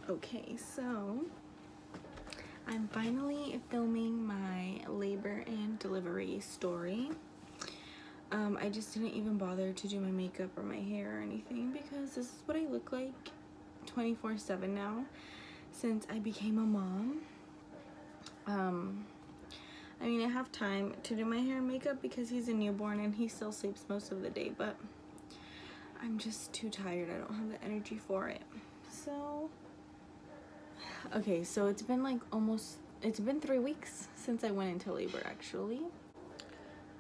Okay, so I'm finally filming my labor and delivery story. I just didn't even bother to do my makeup or my hair or anything because this is what I look like 24/7 now since I became a mom. I mean, I have time to do my hair and makeup because he's a newborn and he still sleeps most of the day, but I'm just too tired. I don't have the energy for it. So okay, so it's been 3 weeks since I went into labor actually.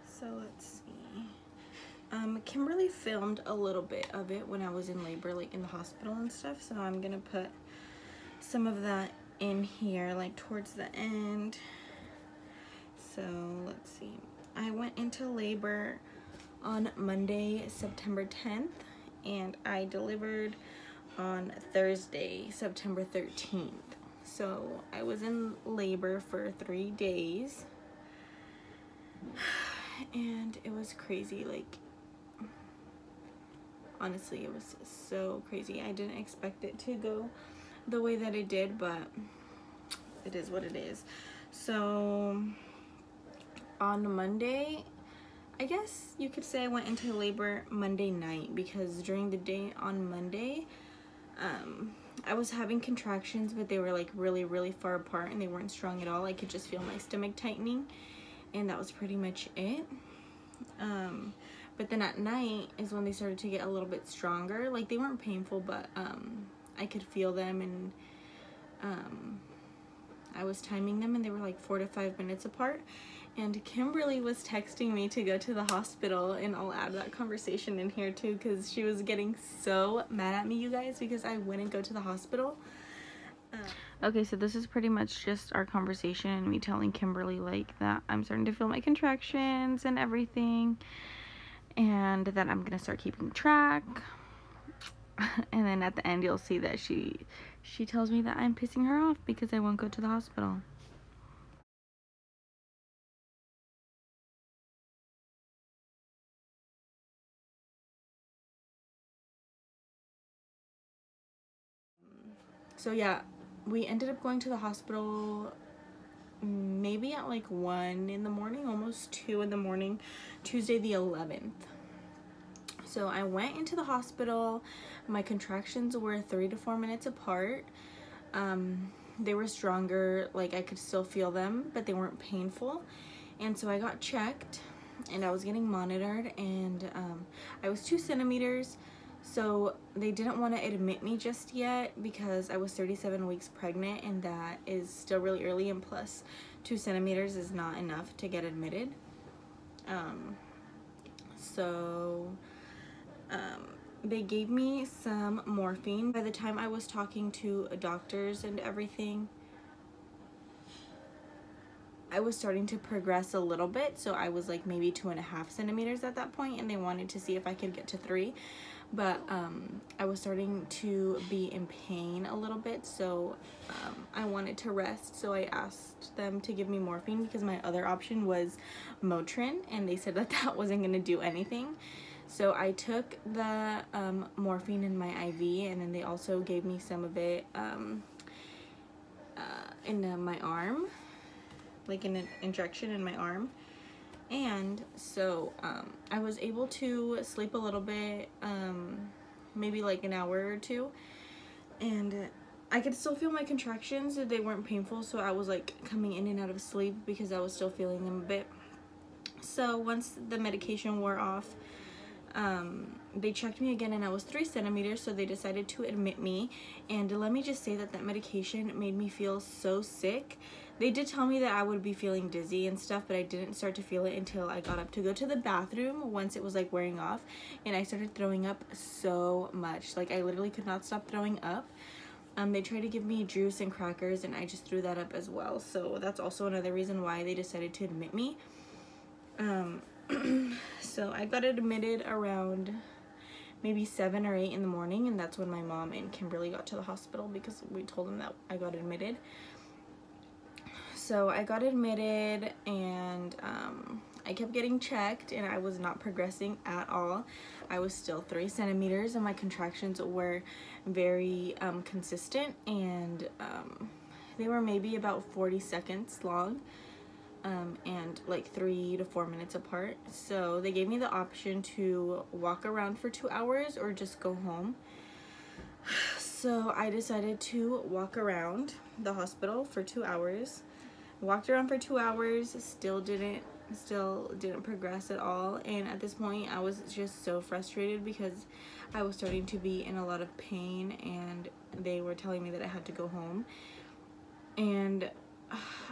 So let's see. Kimberly filmed a little bit of it when I was in labor, like in the hospital and stuff, so I'm gonna put some of that in here, like towards the end. So let's see. I went into labor on Monday, September 10th, and I delivered on Thursday, September 13th. So I was in labor for 3 days and it was crazy. Like, honestly, it was so crazy. I didn't expect it to go the way that it did, but it is what it is. So on Monday, I guess you could say I went into labor Monday night, because during the day on Monday, I was having contractions, but they were like really far apart and they weren't strong at all. I could just feel my stomach tightening, and that was pretty much it. But then at night is when they started to get a little bit stronger. Like, they weren't painful, but I could feel them, and I was timing them, and they were like 4 to 5 minutes apart. And Kimberly was texting me to go to the hospital, and I'll add that conversation in here too, because she was getting so mad at me, you guys, because I wouldn't go to the hospital. Okay, so this is pretty much just our conversation and me telling Kimberly like that I'm starting to feel my contractions and everything, and that I'm gonna start keeping track. And then at the end you'll see that she tells me that I'm pissing her off because I won't go to the hospital. So yeah, we ended up going to the hospital maybe at like 1 in the morning, almost 2 in the morning, Tuesday the 11th. So I went into the hospital. My contractions were 3 to 4 minutes apart. They were stronger, like I could still feel them, but they weren't painful. And so I got checked and I was getting monitored, and I was 2 centimeters. So they didn't want to admit me just yet because I was 37 weeks pregnant, and that is still really early, and plus 2 centimeters is not enough to get admitted. They gave me some morphine. By the time I was talking to doctors and everything, I was starting to progress a little bit, so I was like maybe 2.5 centimeters at that point, and they wanted to see if I could get to 3. But I was starting to be in pain a little bit, so I wanted to rest. So I asked them to give me morphine because my other option was Motrin, and they said that that wasn't going to do anything. So I took the morphine in my IV, and then they also gave me some of it in my arm, like an injection in my arm. And so I was able to sleep a little bit, maybe like an hour or 2, and I could still feel my contractions. They weren't painful, so I was like coming in and out of sleep because I was still feeling them a bit. So once the medication wore off, they checked me again, and I was 3 centimeters, so they decided to admit me. And let me just say that that medication made me feel so sick. They did tell me that I would be feeling dizzy and stuff, but I didn't start to feel it until I got up to go to the bathroom once it was like wearing off, and I started throwing up so much. Like, I literally could not stop throwing up. They tried to give me juice and crackers, and I just threw that up as well. So that's also another reason why they decided to admit me. So I got admitted around maybe 7 or 8 in the morning, and that's when my mom and Kimberly got to the hospital because we told them that I got admitted. So I got admitted, and I kept getting checked and I was not progressing at all. I was still 3 centimeters and my contractions were very consistent, and they were maybe about 40 seconds long, and like 3 to 4 minutes apart. So they gave me the option to walk around for 2 hours or just go home. So I decided to walk around the hospital for 2 hours. Walked around for 2 hours, still didn't progress at all. And at this point I was just so frustrated because I was starting to be in a lot of pain and they were telling me that I had to go home. And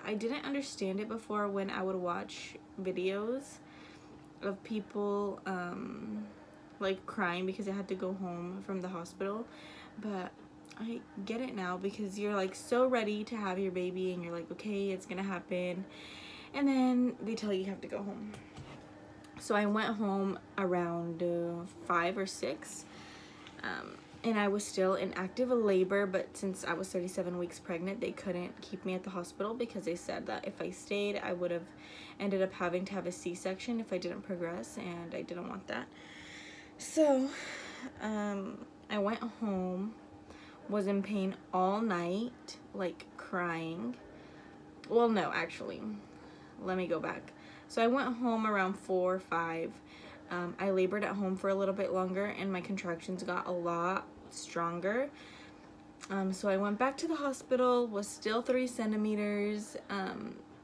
I didn't understand it before when I would watch videos of people like crying because they had to go home from the hospital, but I get it now because you're like so ready to have your baby and you're like, okay, it's gonna happen, and then they tell you have to go home. So I went home around 5 or 6, and I was still in active labor, but since I was 37 weeks pregnant, they couldn't keep me at the hospital because they said that if I stayed, I would have ended up having to have a C-section if I didn't progress, and I didn't want that. So I went home, was in pain all night, like crying. Well, no, actually, let me go back. So I went home around 4 or 5. I labored at home for a little bit longer and my contractions got a lot stronger. So I went back to the hospital, was still 3 centimeters.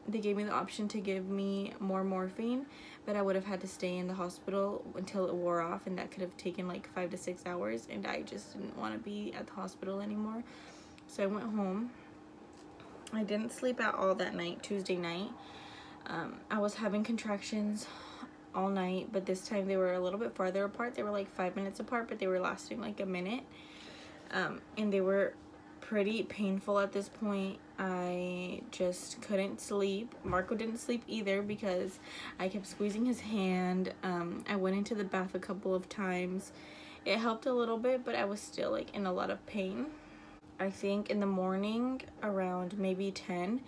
They gave me the option to give me more morphine, but I would have had to stay in the hospital until it wore off, and that could have taken like 5 to 6 hours, and I just didn't want to be at the hospital anymore. So I went home. I didn't sleep at all that night, Tuesday night. I was having contractions all night, but this time they were a little bit farther apart. They were like 5 minutes apart, but they were lasting like a minute, and they were pretty painful at this point. I just couldn't sleep. Marco didn't sleep either because I kept squeezing his hand. I went into the bath a couple of times. It helped a little bit, but I was still like in a lot of pain. I think in the morning around maybe 10,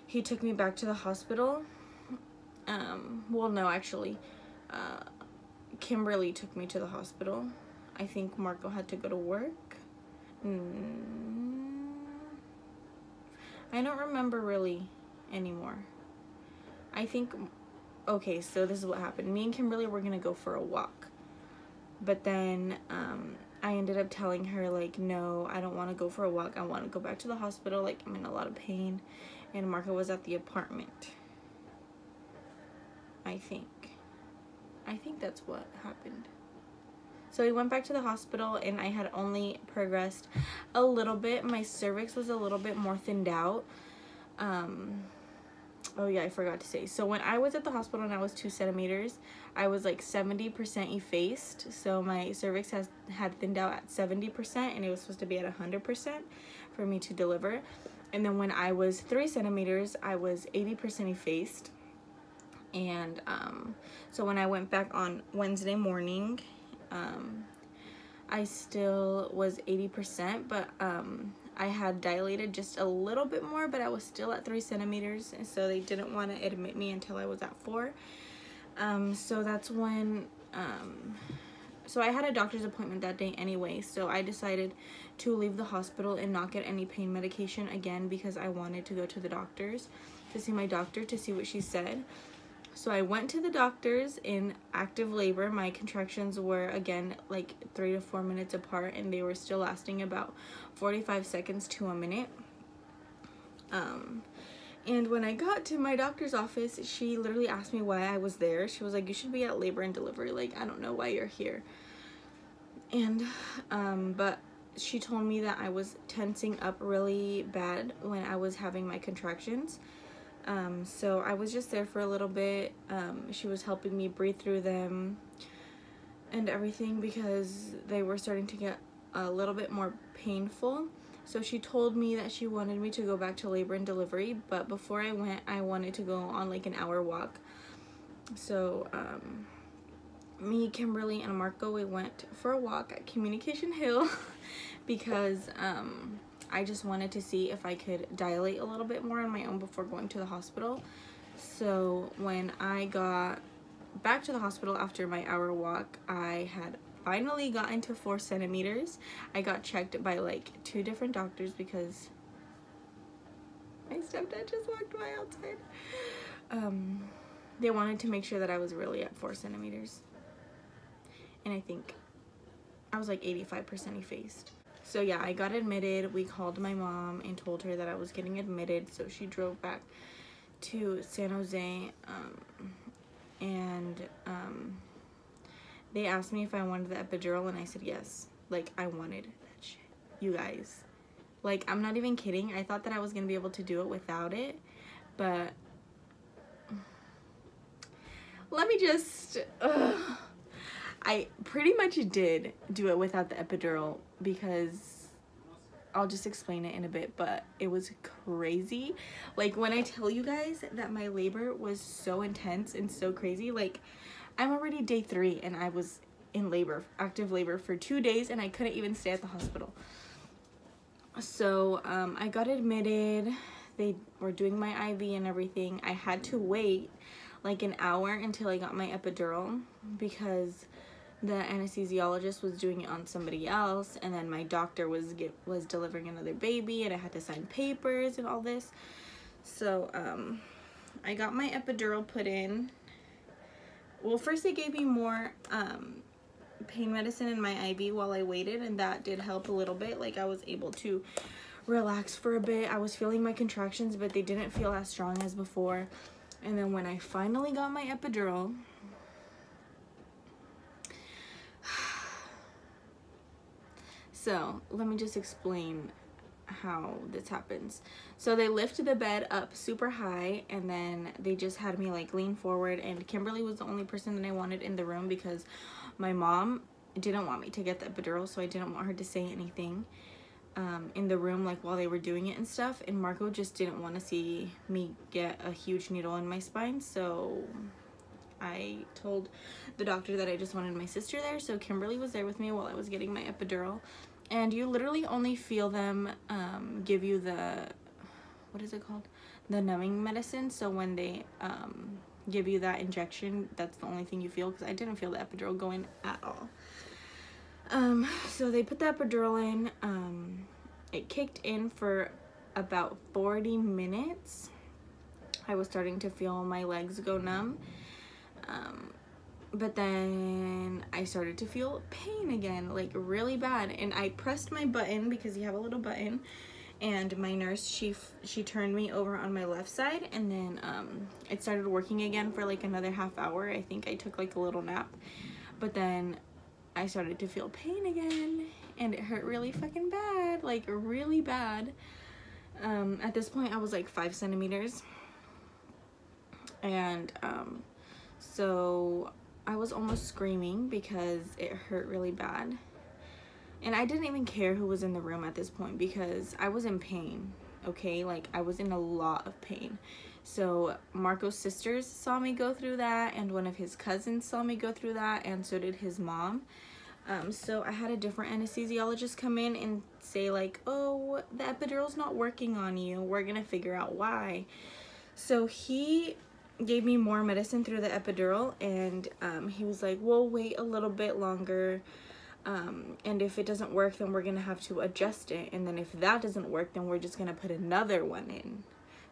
he took me back to the hospital. Well, no, actually, Kimberly took me to the hospital. I think Marco had to go to work. I don't remember really anymore. I think, okay, so this is what happened. Me and Kimberly were gonna go for a walk, but then I ended up telling her like, no, I don't want to go for a walk. I want to go back to the hospital. Like, I'm in a lot of pain. And Marco was at the apartment. I think that's what happened. So we went back to the hospital and I had only progressed a little bit. My cervix was a little bit more thinned out. Oh yeah, I forgot to say. So when I was at the hospital and I was 2 centimeters, I was like 70% effaced. So my cervix had thinned out at 70% and it was supposed to be at 100% for me to deliver. And then when I was 3 centimeters, I was 80% effaced. And so when I went back on Wednesday morning, I still was 80%, but I had dilated just a little bit more, but I was still at 3 centimeters, and so they didn't want to admit me until I was at 4. So that's when, so I had a doctor's appointment that day anyway, so I decided to leave the hospital and not get any pain medication again because I wanted to go to the doctors to see my doctor to see what she said. So I went to the doctors in active labor. My contractions were again like 3 to 4 minutes apart, and they were still lasting about 45 seconds to a minute. And when I got to my doctor's office, she literally asked me why I was there. She was like, you should be at labor and delivery. Like, I don't know why you're here. And but she told me that I was tensing up really bad when I was having my contractions. So I was just there for a little bit. She was helping me breathe through them and everything because they were starting to get a little bit more painful. So she told me that she wanted me to go back to labor and delivery, but before I went, I wanted to go on like an hour walk. So me, Kimberly, and Marco, we went for a walk at Communication Hill because I just wanted to see if I could dilate a little bit more on my own before going to the hospital. So when I got back to the hospital after my hour walk, I had finally gotten to 4 centimeters. I got checked by like 2 different doctors because my stepdad just walked by outside. They wanted to make sure that I was really at 4 centimeters. And I think I was like 85% effaced. So yeah, I got admitted. We called my mom and told her that I was getting admitted. So she drove back to San Jose, and they asked me if I wanted the epidural, and I said yes. Like, I wanted that shit, you guys. Like, I'm not even kidding. I thought that I was gonna be able to do it without it, but let me just I pretty much did do it without the epidural, because I'll just explain it in a bit, but it was crazy. Like, when I tell you guys that my labor was so intense and so crazy, like, I'm already day 3 and I was in labor, active labor for 2 days, and I couldn't even stay at the hospital. So I got admitted. They were doing my IV and everything. I had to wait like an hour until I got my epidural because the anesthesiologist was doing it on somebody else, and then my doctor was delivering another baby, and I had to sign papers and all this. So I got my epidural put in. Well, first they gave me more pain medicine in my IV while I waited, and that did help a little bit. Like, I was able to relax for a bit. I was feeling my contractions, but they didn't feel as strong as before. And then when I finally got my epidural, so let me just explain how this happens. So they lifted the bed up super high, and then they just had me like lean forward, and Kimberly was the only person that I wanted in the room because my mom didn't want me to get the epidural, so I didn't want her to say anything in the room, like while they were doing it and stuff. And Marco just didn't want to see me get a huge needle in my spine, so I told the doctor that I just wanted my sister there. So Kimberly was there with me while I was getting my epidural, and you literally only feel them give you the, what is it called, the numbing medicine. So when they give you that injection, that's the only thing you feel, because I didn't feel the epidural going at all. So they put the epidural in. It kicked in for about 40 minutes. I was starting to feel my legs go numb. But then I started to feel pain again, like really bad. And I pressed my button, because you have a little button, and my nurse, she turned me over on my left side, and then it started working again for like another half hour. I think I took like a little nap, but then I started to feel pain again, and it hurt really fucking bad, like really bad. At this point I was like 5 centimeters, and so I was almost screaming because it hurt really bad. And I didn't even care who was in the room at this point, because I was in pain, okay? Like, I was in a lot of pain. So Marco's sisters saw me go through that, and one of his cousins saw me go through that, and so did his mom. So I had a different anesthesiologist come in and say like, oh, the epidural's not working on you. We're gonna figure out why. So he gave me more medicine through the epidural, and he was like, we'll wait a little bit longer. And if it doesn't work, then we're gonna have to adjust it, and then if that doesn't work, then we're just gonna put another one in.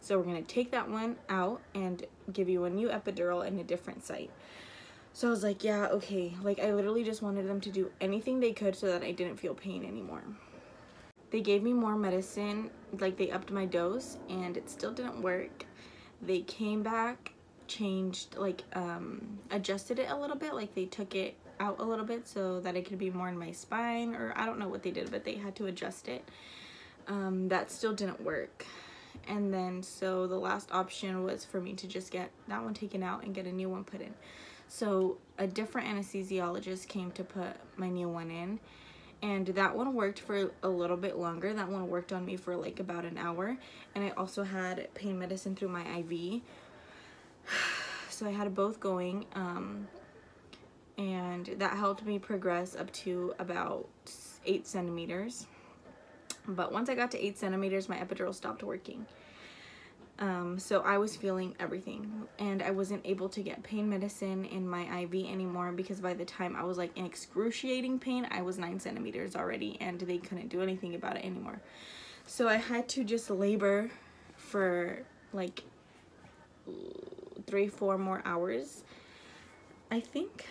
So we're gonna take that one out and give you a new epidural in a different site. So I was like, yeah, okay. Like, I literally just wanted them to do anything they could so that I didn't feel pain anymore. They gave me more medicine, like they upped my dose, and it still didn't work. They came back, changed, like adjusted it a little bit, like they took it out a little bit so that it could be more in my spine, or I don't know what they did, but they had to adjust it. That still didn't work. And then so the last option was for me to just get that one taken out and get a new one put in. So a different anesthesiologist came to put my new one in, and that one worked for a little bit longer. That one worked on me for like about an hour, and I also had pain medicine through my IV. So I had both going, and that helped me progress up to about 8 centimeters. But once I got to 8 centimeters, my epidural stopped working. So I was feeling everything, and I wasn't able to get pain medicine in my IV anymore because by the time I was like in excruciating pain, I was 9 centimeters already, and they couldn't do anything about it anymore. So I had to just labor for like 3-4 more hours, I think.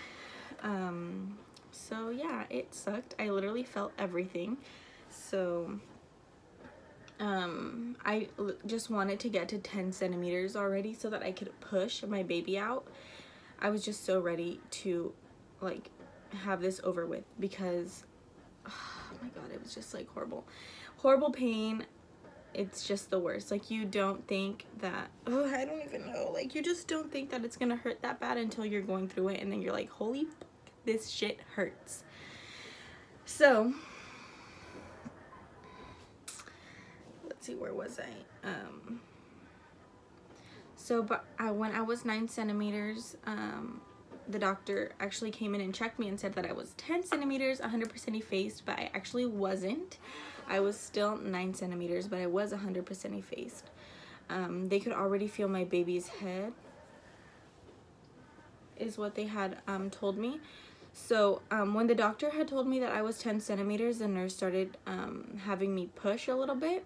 So yeah, it sucked. I literally felt everything. So I just wanted to get to 10 centimeters already so that I could push my baby out. I was just so ready to like have this over with because, oh my god, it was just like horrible pain. It's just the worst. Like, you don't think that, oh, I don't even know, like, you just don't think that it's gonna hurt that bad until you're going through it, and then you're like, holy fuck, this shit hurts. So let's see, where was I? When I was 9 centimeters, the doctor actually came in and checked me and said that I was 10 centimeters, 100% effaced, but I actually wasn't. I was still 9 centimeters, but I was 100% effaced. They could already feel my baby's head, is what they had told me. So when the doctor had told me that I was 10 centimeters, the nurse started having me push a little bit.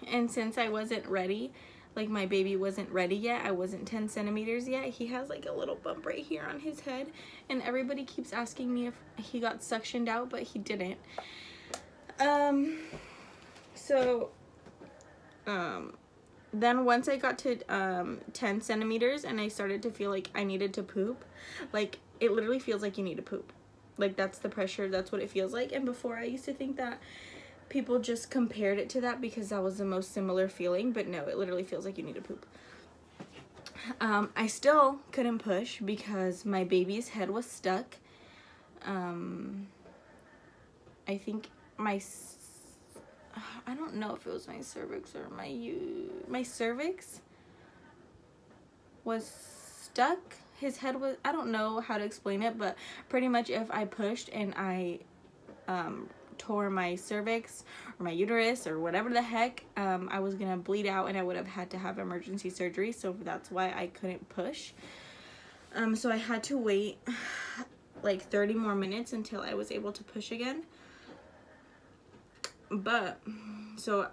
And since I wasn't ready, like my baby wasn't ready yet, I wasn't 10 centimeters yet, he has like a little bump right here on his head, and everybody keeps asking me if he got suctioned out, but he didn't. Then once I got to 10 centimeters and I started to feel like I needed to poop, like it literally feels like you need to poop. Like, that's the pressure, that's what it feels like. And before, I used to think that people just compared it to that because that was the most similar feeling, but no, it literally feels like you need to poop. I still couldn't push because my baby's head was stuck. I think I don't know if it was my cervix or my cervix was stuck. His head was, I don't know how to explain it, but pretty much if I pushed and I tore my cervix or my uterus or whatever the heck, I was gonna bleed out and I would have had to have emergency surgery. So that's why I couldn't push. So I had to wait like 30 more minutes until I was able to push again. But so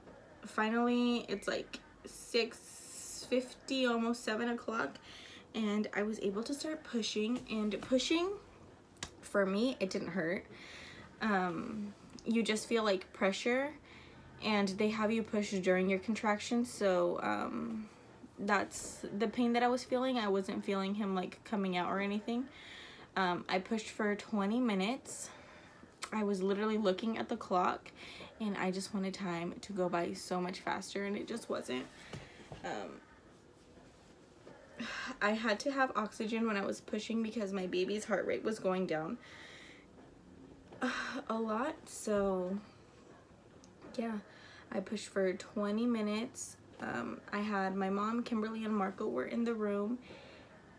finally it's like 6:50, almost 7 o'clock, and I was able to start pushing. And pushing, for me, it didn't hurt. You just feel like pressure, and they have you push during your contractions. So that's the pain that I was feeling. I wasn't feeling him like coming out or anything. I pushed for 20 minutes. I was literally looking at the clock, and I just wanted time to go by so much faster, and it just wasn't. I had to have oxygen when I was pushing because my baby's heart rate was going down a lot. So yeah, I pushed for 20 minutes. I had my mom, Kimberly, and Marco were in the room,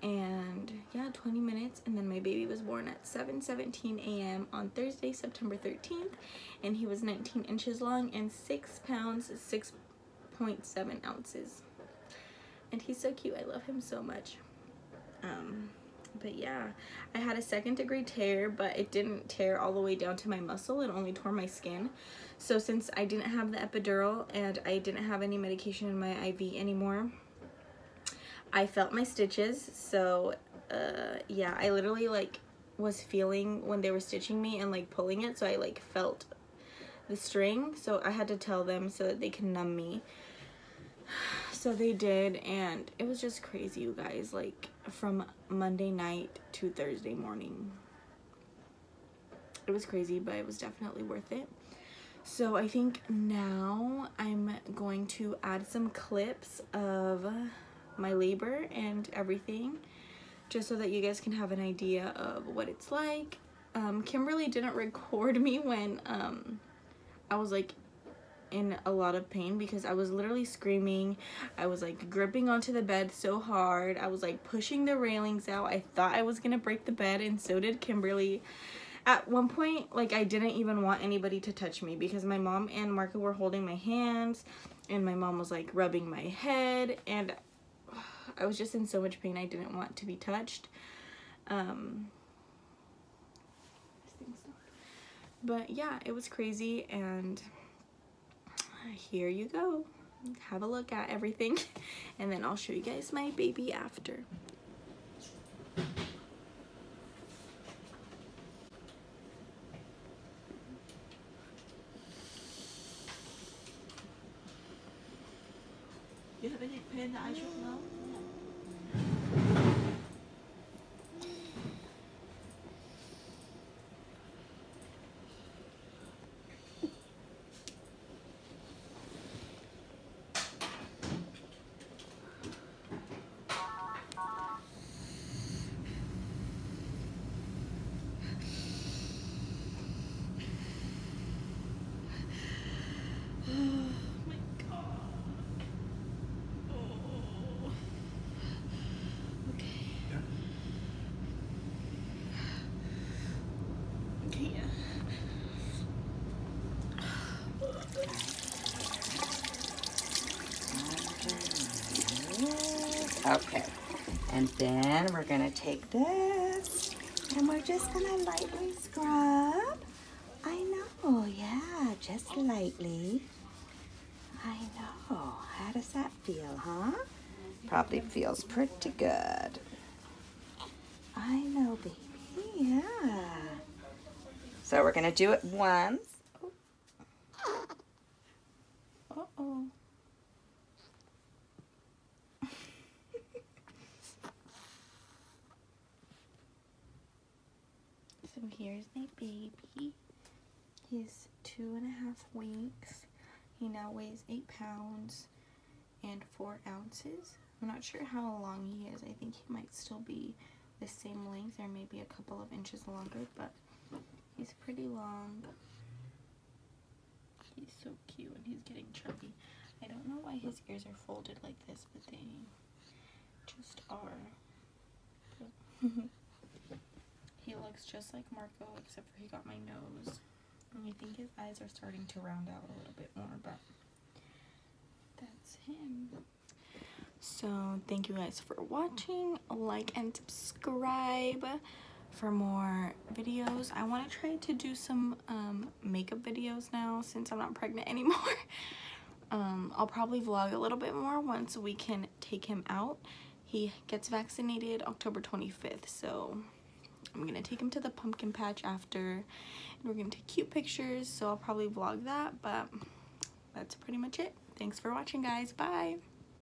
and yeah, 20 minutes, and then my baby was born at 7:17 a.m. on Thursday, September 13th, and he was 19 inches long and 6 pounds, 6.7 ounces. And he's so cute. I love him so much. But yeah, I had a 2nd-degree tear, but it didn't tear all the way down to my muscle. It only tore my skin. So since I didn't have the epidural and I didn't have any medication in my IV anymore, I felt my stitches. So yeah, I literally like was feeling when they were stitching me and like pulling it, so I like felt the string. So I had to tell them so that they can numb me. So they did, and it was just crazy, you guys. Like, from Monday night to Thursday morning, it was crazy, but it was definitely worth it. So I think now I'm going to add some clips of my labor and everything, just so that you guys can have an idea of what it's like. Kimberly didn't record me when I was like in a lot of pain, because I was literally screaming. I was like gripping onto the bed so hard. I was like pushing the railings out. I thought I was gonna break the bed, and so did Kimberly. at one point, like, I didn't even want anybody to touch me because my mom and Marco were holding my hands and my mom was like rubbing my head, and I was just in so much pain. I didn't want to be touched. But yeah, it was crazy, and here you go. Have a look at everything, and then I'll show you guys my baby after. You have any pain that I should know? Okay, and then we're gonna take this and we're just gonna lightly scrub. I know, yeah, just lightly. I know. How does that feel, huh? Probably feels pretty good. I know, baby, yeah. So we're gonna do it once. Uh-oh. So here's my baby. He's 2.5 weeks. He now weighs 8 pounds and 4 ounces. I'm not sure how long he is. I think he might still be the same length or maybe a couple of inches longer, but he's pretty long. He's so cute and he's getting chubby. I don't know why his ears are folded like this, but they just are. He looks just like Marco, except for he got my nose. And I think his eyes are starting to round out a little bit more, but that's him. So thank you guys for watching. Like and subscribe for more videos. I want to try to do some makeup videos now since I'm not pregnant anymore. I'll probably vlog a little bit more once we can take him out. He gets vaccinated October 25th, so I'm gonna take him to the pumpkin patch after, and we're gonna take cute pictures, so I'll probably vlog that, but that's pretty much it. Thanks for watching, guys. Bye.